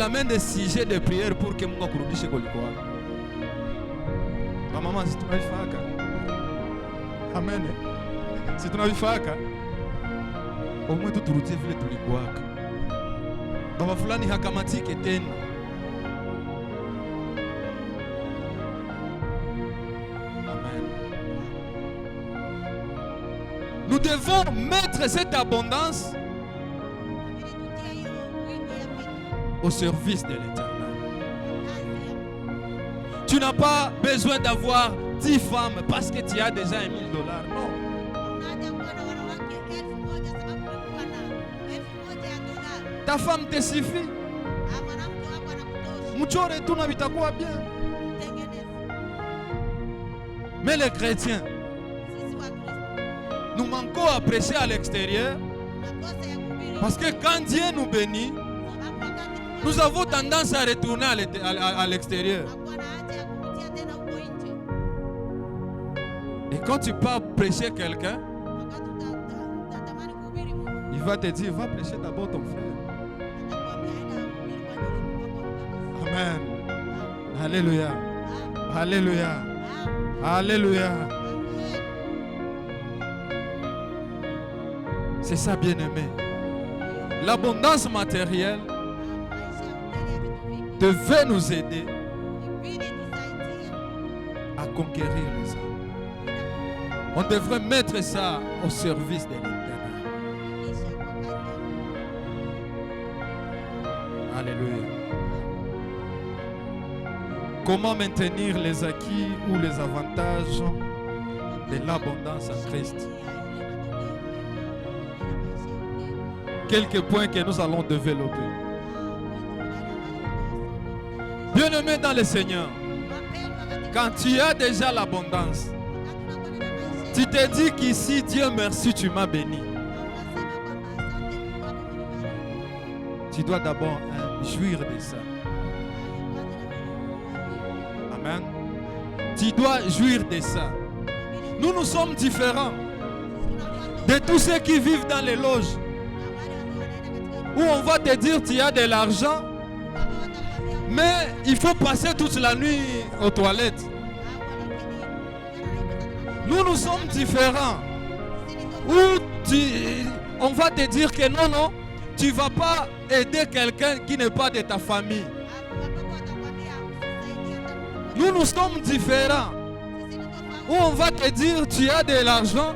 amène des sujets de prière pour que Mungu akurudishe kulikuwaka. Maman, si tunavifaka. Amen. Si tunavifaka, au moins tuturudie vile tulikuwaka. Baba fulani hakamatike tena. Amen. Nous devons mettre cette abondance au service de l'Éternel. Tu n'as pas besoin d'avoir 10 femmes parce que tu as déjà $1,000. Non. Ta femme te suffit. Mchore tout vitakuwa bien. Mais les chrétiens, nous manquons à prêcher à l'extérieur parce que quand Dieu nous bénit, nous avons tendance à retourner à l'extérieur. Et quand tu pars prêcher quelqu'un, il va te dire, va prêcher d'abord ton frère. Amen. Alléluia. Alléluia. Alléluia. C'est ça, bien-aimé. L'abondance matérielle maisha ya ukweli ya vitu vingi devait nous aider ibidi tusaidie à conquérir les âmes. On devrait mettre ça au service de l'Éternel. kuishi kwa kazi ya Mungu. Alléluia. Comment maintenir les acquis ou les avantages de l'abondance en Christ? Quelques points que nous allons développer. Bien-aimé dans le Seigneur, quand tu as déjà l'abondance, tu te dis qu'ici, Dieu merci, tu m'as béni. Tu dois d'abord jouir de ça. Amen. Tu dois jouir de ça. Nous sommes différents de tous ceux qui vivent dans les loges où on va te dire tu as de l'argent, mais il faut passer toute la nuit aux toilettes. Nous sommes différents. Où on va te dire que non, tu ne vas pas aider quelqu'un qui n'est pas de ta famille. Nous sommes différents. Où on va te dire tu as de l'argent,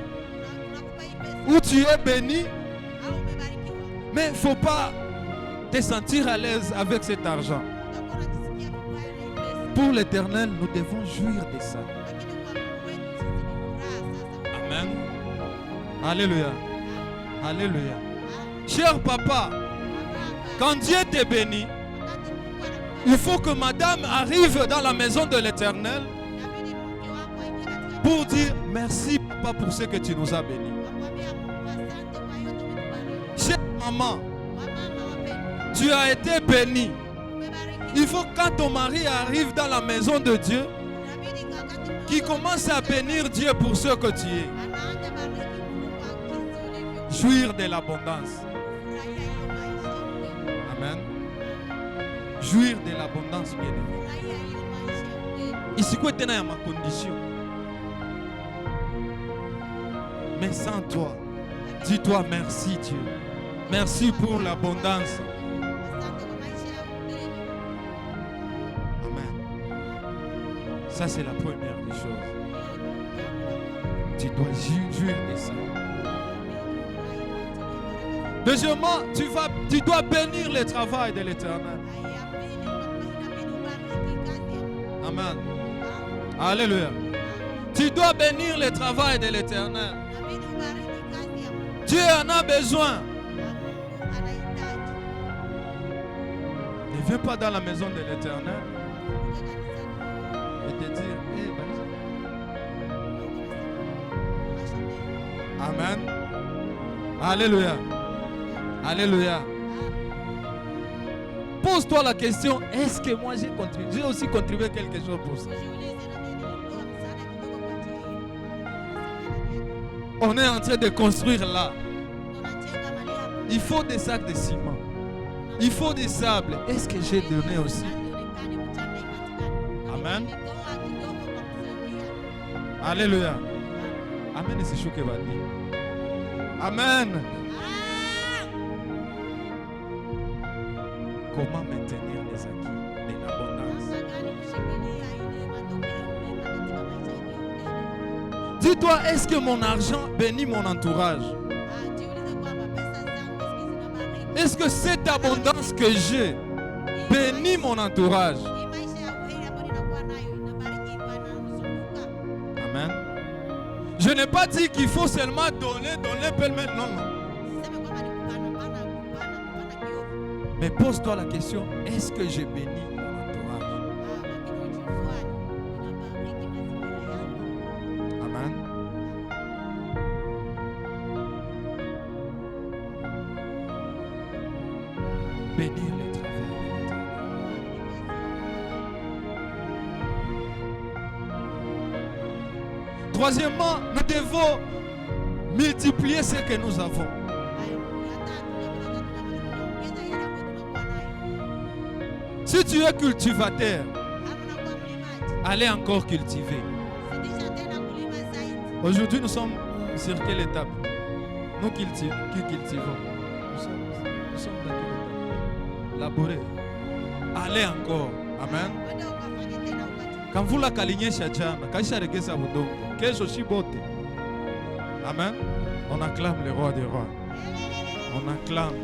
où tu es béni, mais il ne faut pas te sentir à l'aise avec cet argent. Pour l'Éternel, nous devons jouir de ça. Amen. Alléluia. Alléluia. Cher papa, quand Dieu te bénit, il faut que madame arrive dans la maison de l'Éternel pour dire merci papa pour ce que tu nous as bénis. Chère maman, tu as été béni. Il faut que quand ton mari arrive dans la maison de Dieu, qu'il commence à bénir Dieu pour ce que tu es. Jouir de l'abondance. Amen. Jouir de l'abondance, bien aimé. Ici, quoi est ma condition? Mais sans toi, dis-toi merci Dieu. Merci pour l'abondance. Amen. Ça, c'est la première des choses. Tu dois jouir de ça. Deuxièmement, tu dois bénir le travail de l'Éternel. Amen. Alléluia. Tu dois bénir le travail de l'Éternel. Dieu en a besoin. Ne viens pas dans la maison de l'Éternel et te dire, hey, Amen. Alléluia. Alléluia. Pose-toi la question, est-ce que moi j'ai aussi contribué quelque chose pour ça? On est en train de construire là. Il faut des sacs de ciment. Il faut des sables. Est-ce que j'ai donné aussi? Amen. Alléluia. Amen. Et c'est chaud que va dire. Amen. Comment maintenir les acquis de l'abondance? Dis-toi, est-ce que mon argent bénit mon entourage? Est-ce que cette abondance que j'ai bénit mon entourage? Amen. Je n'ai pas dit qu'il faut seulement donner pêle-mêle. Non. Mais pose-toi la question, est-ce que j'ai béni mon entourage? Amen. Bénir les travaux de l'Éternel. Troisièmement, nous devons multiplier ce que nous avons. Si tu es cultivateur, allez encore cultiver. Aujourd'hui, nous sommes sur quelle étape? Nous cultivons. Qui cultivons? Nous sommes dans quel état? Laborer. Allez encore. Amen. Wende ukafanye tena ukachukue. Kamvula kalinyesha jana, kaisha regeza budongo. Kesho shibote. Amen. On acclame le roi des rois. On acclame.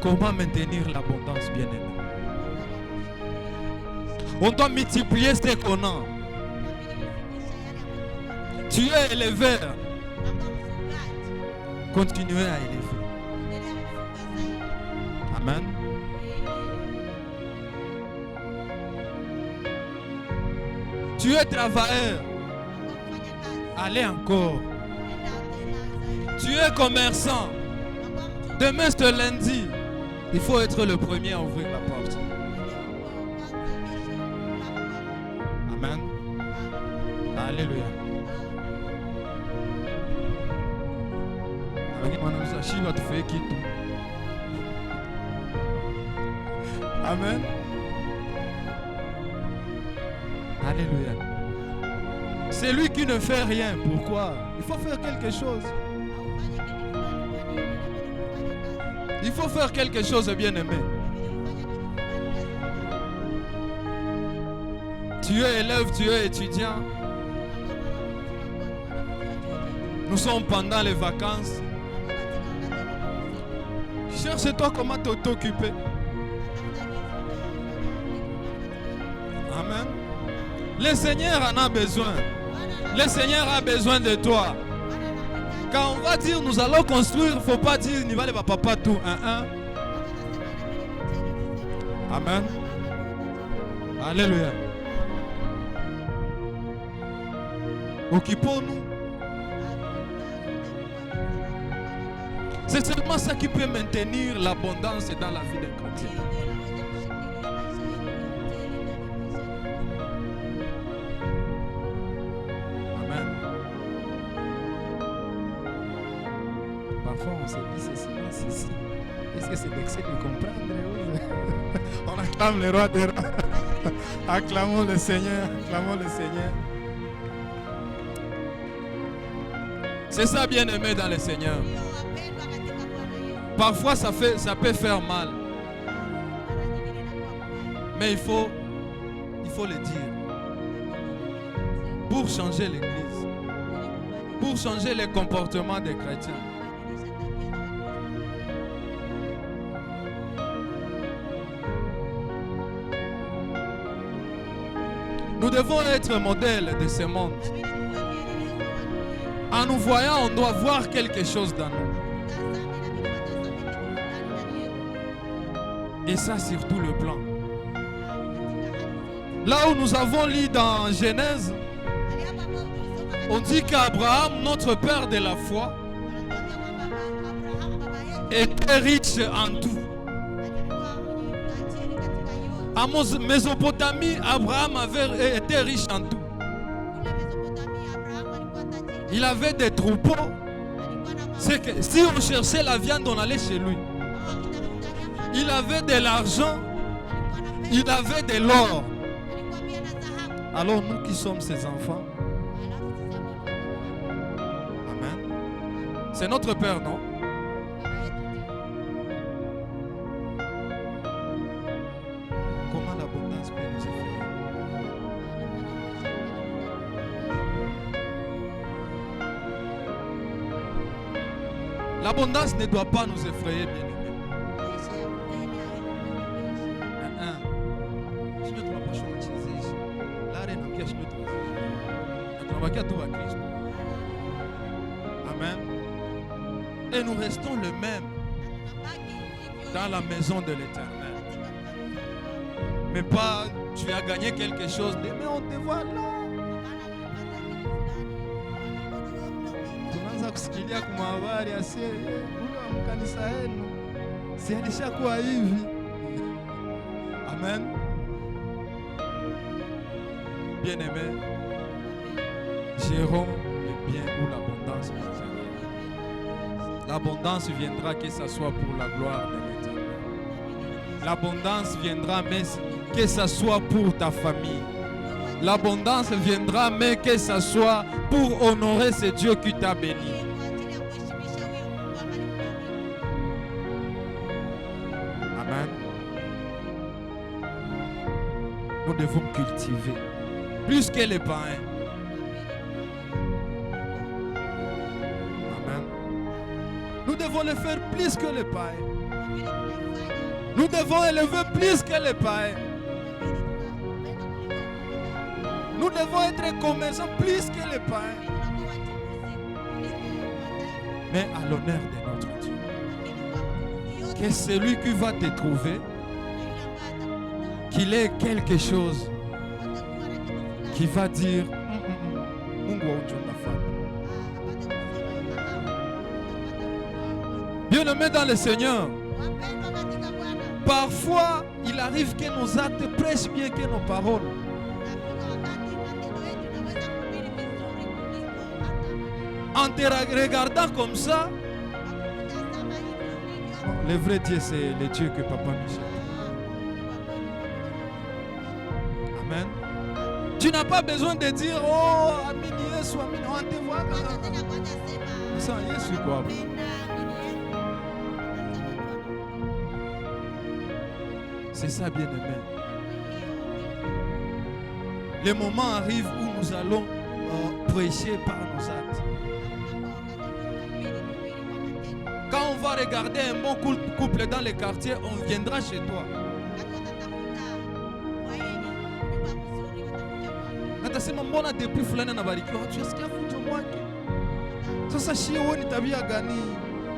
Comment maintenir l'abondance, bien-aimé? On doit multiplier ce qu'on a. Tu es éleveur. Continuez à élever. Amen. Tu es travailleur. Allez encore. Tu es commerçant. Demain, c'est lundi. Il faut être le premier à ouvrir la porte. Amen. Alléluia. Amen. Alléluia. C'est lui qui ne fait rien. Pourquoi? Il faut faire quelque chose. Il faut faire quelque chose, bien-aimé. Tu es élève, tu es étudiant. Nous sommes pendant les vacances. Cherche-toi comment t'occuper. Amen. Le Seigneur en a besoin. Le Seigneur a besoin de toi. Quand on va dire nous allons construire, il ne faut pas dire n'y va pas papa tout. Amen. Alléluia. Occupons-nous. C'est seulement ça qui peut maintenir l'abondance dans la vie des chrétiens. Amen. Parfois on se dit ceci, ceci. Est-ce que c'est d'excès de comprendre? On acclame le roi des rois. Acclamons le Seigneur. Acclamons le Seigneur. C'est ça, bien-aimé dans le Seigneur. Parfois ça peut faire mal. Mais il faut le dire. Pour changer l'Église. Pour changer les comportements des chrétiens. Nous devons être modèles de ce monde. En nous voyant, on doit voir quelque chose dans nous. Et ça sur tout le plan. Là où nous avons lu dans Genèse, on dit qu'Abraham, notre père de la foi, était riche en tout. En Mésopotamie, Abraham avait été riche en tout. Il avait des troupeaux. C'est que si on cherchait la viande, on allait chez lui. Il avait de l'argent. Il avait de l'or. Alors nous qui sommes ses enfants, amen. C'est notre Père, non? Comment l'abondance peut nous effrayer? L'abondance ne doit pas nous effrayer, bien. Amen. Et nous restons le même dans la maison de l'Éternel. Mais pas tu as gagné quelque chose, mais on te voit là. Tunaanza kusikilia kwa habari asiye ule wa kanisa yenu. Si alishakuwa hivi. Amen. Bien-aimé, gérons le bien ou l'abondance. L'abondance viendra que ce soit pour la gloire de l'Éternel. L'abondance viendra mais que ce soit pour ta famille. L'abondance viendra, mais que ce soit pour honorer ce Dieu qui t'a béni. Amen. Nous devons cultiver plus que les païens. Amen. Nous devons le faire plus que les païens. Nous devons élever plus que les païens. Nous devons être commerçants plus que les païens. Mais à l'honneur de notre Dieu. Que celui qui va te trouver, qu'il ait quelque chose qui va dire Mungu wa uchunga fata. Bien-aimés dans le Seigneur, parfois il arrive que nos actes prêchent bien que nos paroles. En te regardant comme ça, le vrai Dieu, c'est le Dieu que Papa Michel. Amen. Tu n'as pas besoin de dire, oh, Amin Yesu, Amin, on te voit. Ça, Yesu, quoi. C'est ça, bien-aimé. Le moment arrive où nous allons prêcher par nos actes. Quand on va regarder un bon couple dans les quartiers, on viendra chez toi. Natasema mbona depuis fulani anabarikiwa, tunasikia fujo mwake. Sasa shie wewe ni tabia gani?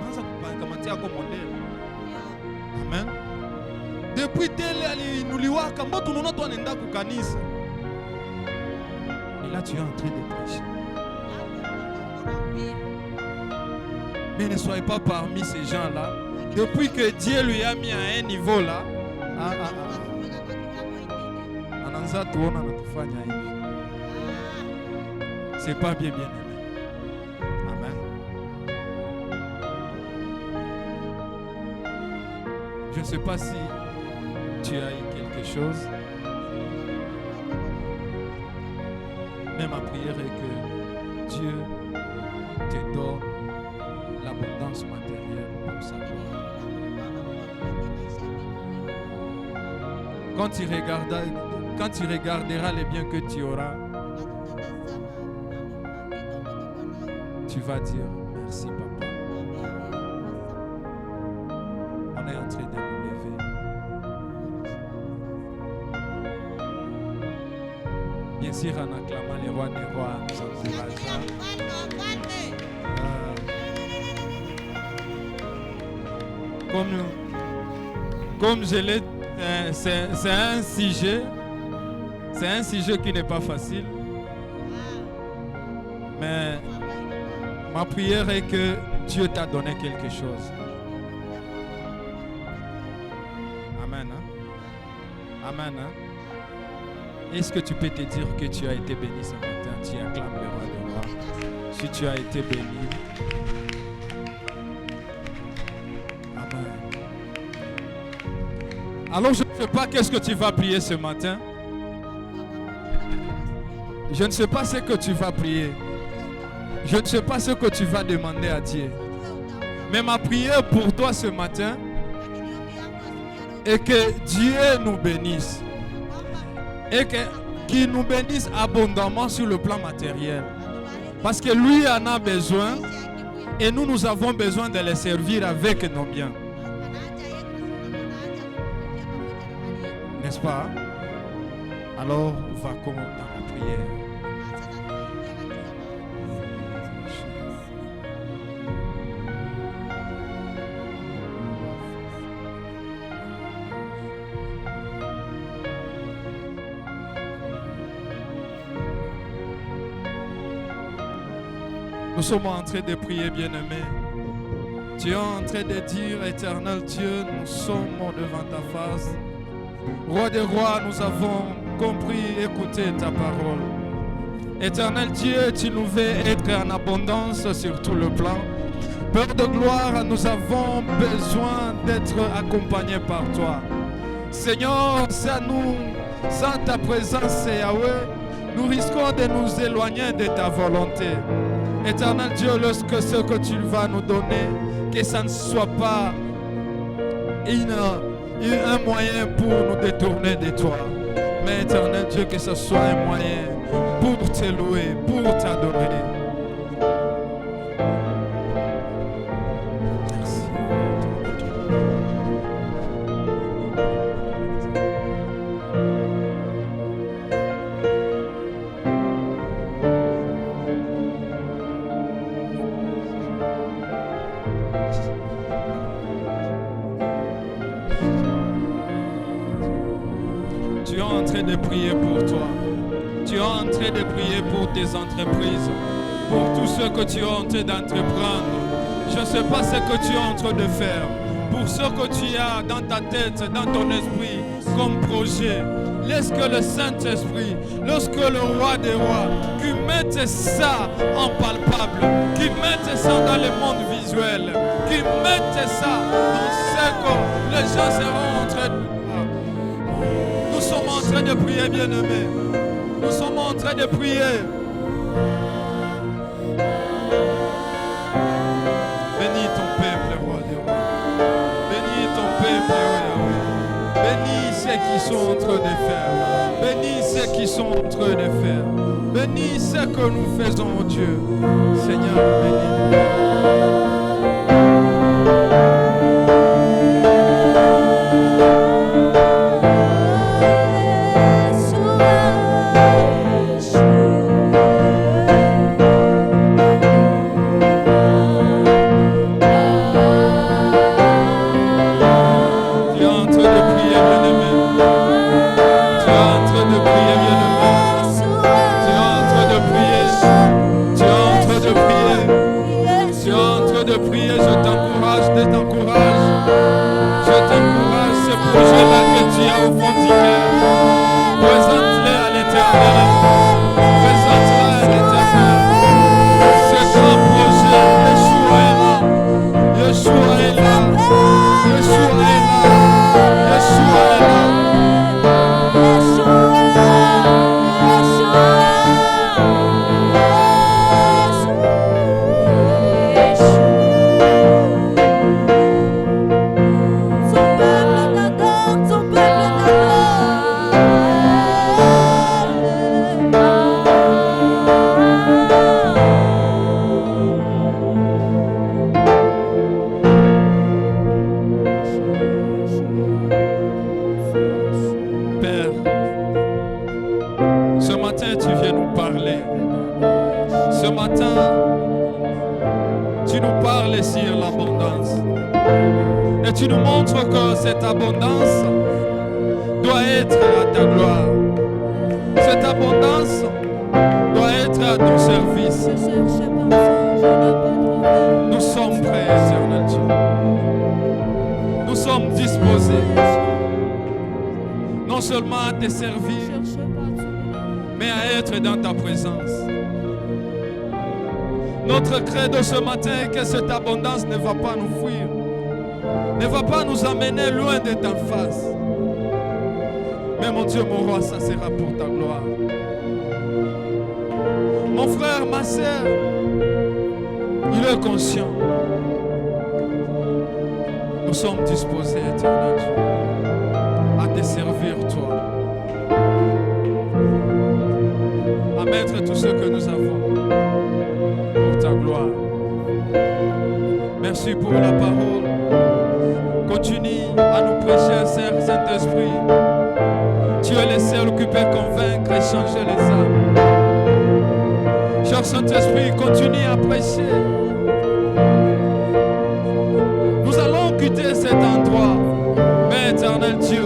Anza kupanga yako modeli. Amen. Depuis tele aliinuliwaka, mbona tunaona tu anaenda kukanisa. Et là tu es en train de prêcher. Mais ne soyez pas parmi ces gens-là. Depuis que Dieu lui a mis à un niveau là, anaanza tuona anatufanya hivi. C'est pas bien aimé. Amen. Je ne sais pas si tu as eu quelque chose. Mais ma prière est que Dieu te donne l'abondance matérielle pour sa gloire. Quand tu regarderas les biens que tu auras, tu vas dire merci papa. On est en train de nous lever. Bien sûr, en acclamant les rois des rois, nous encourageons. Comme je l'ai, c'est un sujet qui n'est pas facile. Mais ma prière est que Dieu t'a donné quelque chose. Amen. Hein? Amen. Hein? Est-ce que tu peux te dire que tu as été béni ce matin? Tu acclames le roi des rois. Si tu as été béni. Amen. Alors je ne sais pas qu'est-ce que tu vas prier ce matin. Je ne sais pas ce que tu vas prier. Je ne sais pas ce que tu vas demander à Dieu. Mais ma prière pour toi ce matin est que Dieu nous bénisse. Et qu'il nous bénisse abondamment sur le plan matériel. Parce que lui en a besoin. Et nous avons besoin de le servir avec nos biens. N'est-ce pas? Alors, on va commencer dans la prière. Nous sommes en train de prier, bien-aimés. Tu es en train de dire, éternel Dieu, nous sommes devant ta face. Roi des rois, nous avons compris, écouté ta parole. Éternel Dieu, tu nous veux être en abondance sur tout le plan. Père de gloire, nous avons besoin d'être accompagnés par toi. Seigneur, sans nous, sans ta présence, Yahweh, nous risquons de nous éloigner de ta volonté. Éternel Dieu, lorsque ce que tu vas nous donner, que ça ne soit pas un moyen pour nous détourner de toi. Mais éternel Dieu, que ce soit un moyen pour te louer, pour t'adorer. Tu es en train de prier pour toi. Tu es en train de prier pour tes entreprises, pour tout ce que tu es en train d'entreprendre. Je ne sais pas ce que tu es en train de faire. Pour ce que tu as dans ta tête, dans ton esprit, comme projet. Laisse que le Saint-Esprit, lorsque le roi des rois, qui mette ça en palpable, qui mette ça dans le monde visuel, qui mette ça dans ce que les gens seront en train de voir. Nous sommes en train de prier, bien-aimés. Nous sommes en train de prier. Bénis ton peuple, roi des rois. Bénis ton peuple, Yahweh. Bénis ceux qui sont en train de faire. Bénis ceux qui sont en train de faire. Bénis ce que nous faisons, oh Dieu. Seigneur, bénis. Ce matin, que cette abondance ne va pas nous fuir, ne va pas nous amener loin de ta face. Mais mon Dieu, mon roi, ça sera pour ta gloire. Mon frère, ma sœur, il est conscient. Nous sommes disposés, éternel Dieu, à te servir, toi, à mettre tout ce que nous avons pour ta gloire. Merci pour la parole. Continue à nous prêcher, Saint-Esprit. Tu es le seul qui peut convaincre et changer les âmes. Cher Saint-Esprit, continue à prêcher. Nous allons quitter cet endroit. Mais éternel Dieu,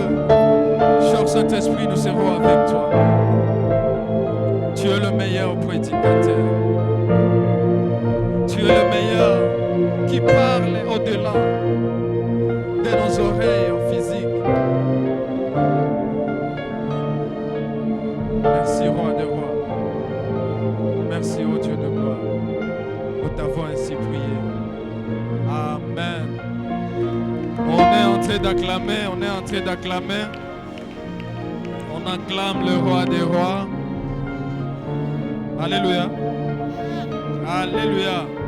cher Saint-Esprit, nous serons avec toi. Tu es le meilleur prédicateur. Tu es le meilleur qui parle au-delà de nos oreilles physiques. Merci, roi de rois. Merci, ô Dieu de gloire. Nous t'avons ainsi prié. Amen. On est en train d'acclamer, On acclame le roi des rois. Alléluia. Alléluia.